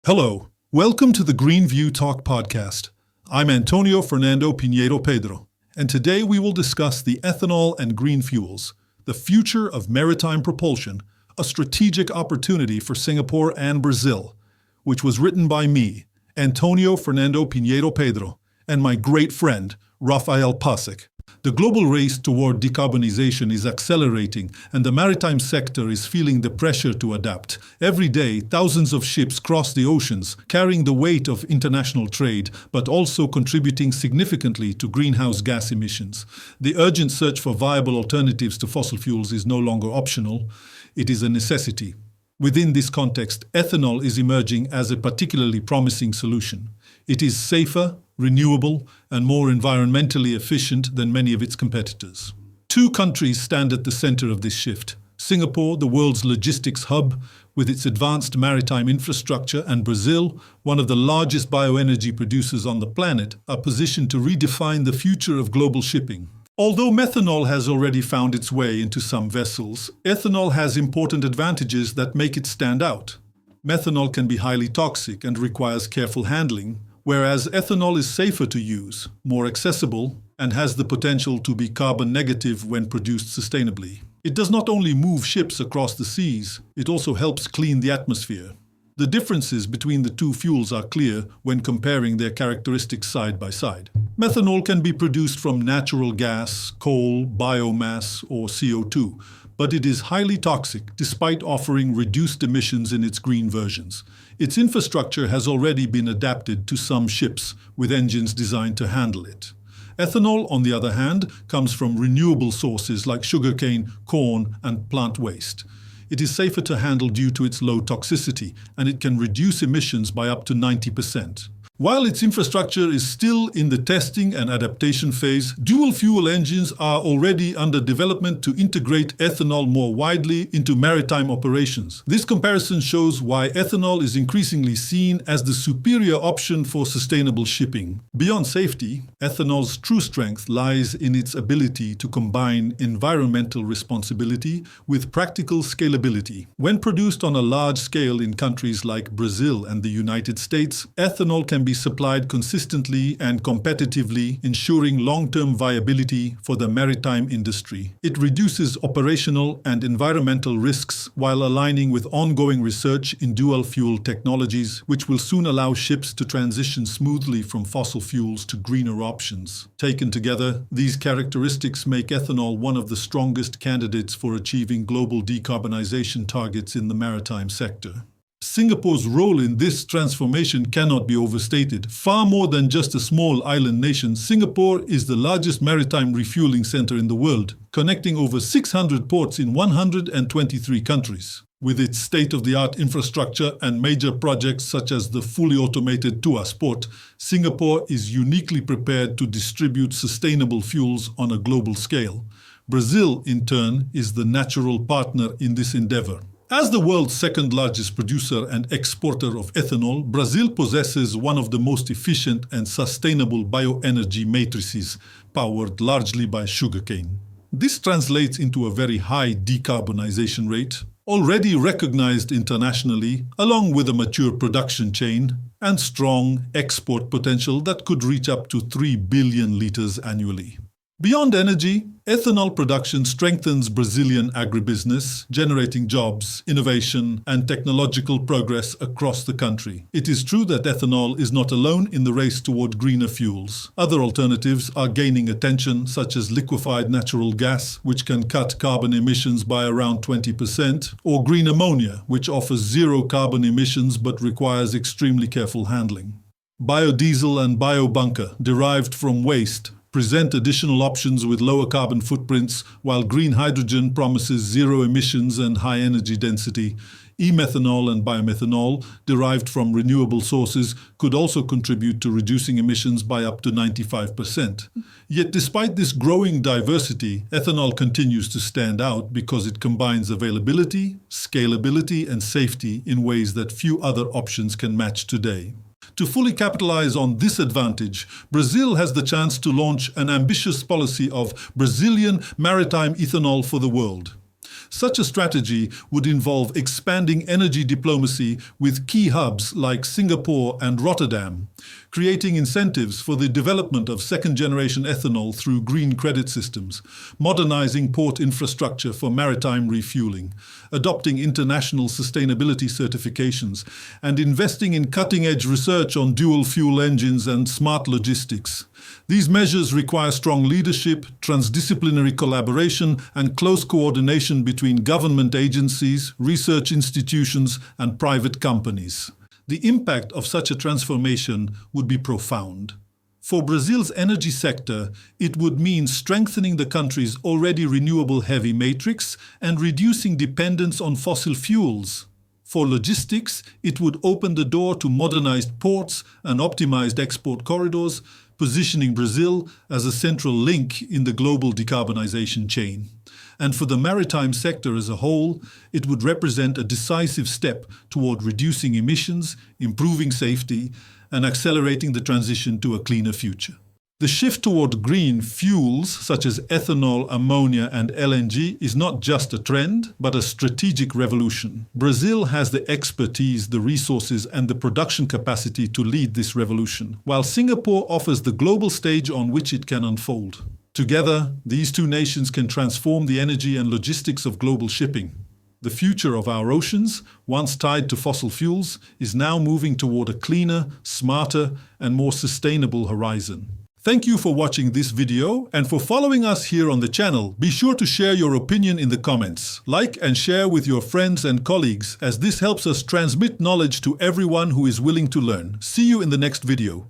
Hello, welcome to the Green View Talk podcast. I'm Antonio Fernando Pinheiro Pedro, and today we will discuss the ethanol and green fuels, the future of maritime propulsion, a strategic opportunity for Singapore and Brazil, which was written by me, Antonio Fernando Pinheiro Pedro, and my great friend, Rafael Pasek. The global race toward decarbonization is accelerating, and the maritime sector is feeling the pressure to adapt. Every day, thousands of ships cross the oceans, carrying the weight of international trade, but also contributing significantly to greenhouse gas emissions. The urgent search for viable alternatives to fossil fuels is no longer optional. It is a necessity. Within this context, ethanol is emerging as a particularly promising solution. It is safer, renewable, and more environmentally efficient than many of its competitors. Two countries stand at the center of this shift. Singapore, the world's logistics hub, with its advanced maritime infrastructure, and Brazil, one of the largest bioenergy producers on the planet, are positioned to redefine the future of global shipping. Although methanol has already found its way into some vessels, ethanol has important advantages that make it stand out. Methanol can be highly toxic and requires careful handling, whereas ethanol is safer to use, more accessible, and has the potential to be carbon negative when produced sustainably. It does not only move ships across the seas, it also helps clean the atmosphere. The differences between the two fuels are clear when comparing their characteristics side by side. Methanol can be produced from natural gas, coal, biomass, or CO2, but it is highly toxic despite offering reduced emissions in its green versions. Its infrastructure has already been adapted to some ships with engines designed to handle it. Ethanol, on the other hand, comes from renewable sources like sugarcane, corn, and plant waste. It is safer to handle due to its low toxicity, and it can reduce emissions by up to 90%. While its infrastructure is still in the testing and adaptation phase, dual-fuel engines are already under development to integrate ethanol more widely into maritime operations. This comparison shows why ethanol is increasingly seen as the superior option for sustainable shipping. Beyond safety, ethanol's true strength lies in its ability to combine environmental responsibility with practical scalability. When produced on a large scale in countries like Brazil and the United States, ethanol can be supplied consistently and competitively, ensuring long-term viability for the maritime industry. It reduces operational and environmental risks while aligning with ongoing research in dual-fuel technologies, which will soon allow ships to transition smoothly from fossil fuels to greener options. Taken together, these characteristics make ethanol one of the strongest candidates for achieving global decarbonization targets in the maritime sector. Singapore's role in this transformation cannot be overstated. Far more than just a small island nation, Singapore is the largest maritime refueling center in the world, connecting over 600 ports in 123 countries. With its state-of-the-art infrastructure and major projects such as the fully automated Tuas port, Singapore is uniquely prepared to distribute sustainable fuels on a global scale. Brazil, in turn, is the natural partner in this endeavor. As the world's second-largest producer and exporter of ethanol, Brazil possesses one of the most efficient and sustainable bioenergy matrices, powered largely by sugarcane. This translates into a very high decarbonization rate, already recognized internationally, along with a mature production chain and strong export potential that could reach up to 3 billion liters annually. Beyond energy, ethanol production strengthens Brazilian agribusiness, generating jobs, innovation, and technological progress across the country. It is true that ethanol is not alone in the race toward greener fuels. Other alternatives are gaining attention, such as liquefied natural gas, which can cut carbon emissions by around 20%, or green ammonia, which offers zero carbon emissions but requires extremely careful handling. Biodiesel and biobunker, derived from waste, present additional options with lower carbon footprints, while green hydrogen promises zero emissions and high energy density. E-methanol and biomethanol, derived from renewable sources, could also contribute to reducing emissions by up to 95%. Yet despite this growing diversity, ethanol continues to stand out because it combines availability, scalability, and safety in ways that few other options can match today. To fully capitalize on this advantage, Brazil has the chance to launch an ambitious policy of Brazilian maritime ethanol for the world. Such a strategy would involve expanding energy diplomacy with key hubs like Singapore and Rotterdam, creating incentives for the development of second-generation ethanol through green credit systems, modernizing port infrastructure for maritime refueling, adopting international sustainability certifications, and investing in cutting-edge research on dual-fuel engines and smart logistics. These measures require strong leadership, transdisciplinary collaboration, and close coordination between government agencies, research institutions, and private companies. The impact of such a transformation would be profound. For Brazil's energy sector, it would mean strengthening the country's already renewable heavy matrix and reducing dependence on fossil fuels. For logistics, it would open the door to modernized ports and optimized export corridors, positioning Brazil as a central link in the global decarbonization chain. And for the maritime sector as a whole, it would represent a decisive step toward reducing emissions, improving safety, and accelerating the transition to a cleaner future. The shift toward green fuels, such as ethanol, ammonia, and LNG, is not just a trend, but a strategic revolution. Brazil has the expertise, the resources, and the production capacity to lead this revolution, while Singapore offers the global stage on which it can unfold. Together, these two nations can transform the energy and logistics of global shipping. The future of our oceans, once tied to fossil fuels, is now moving toward a cleaner, smarter, and more sustainable horizon. Thank you for watching this video and for following us here on the channel. Be sure to share your opinion in the comments. Like and share with your friends and colleagues, as this helps us transmit knowledge to everyone who is willing to learn. See you in the next video.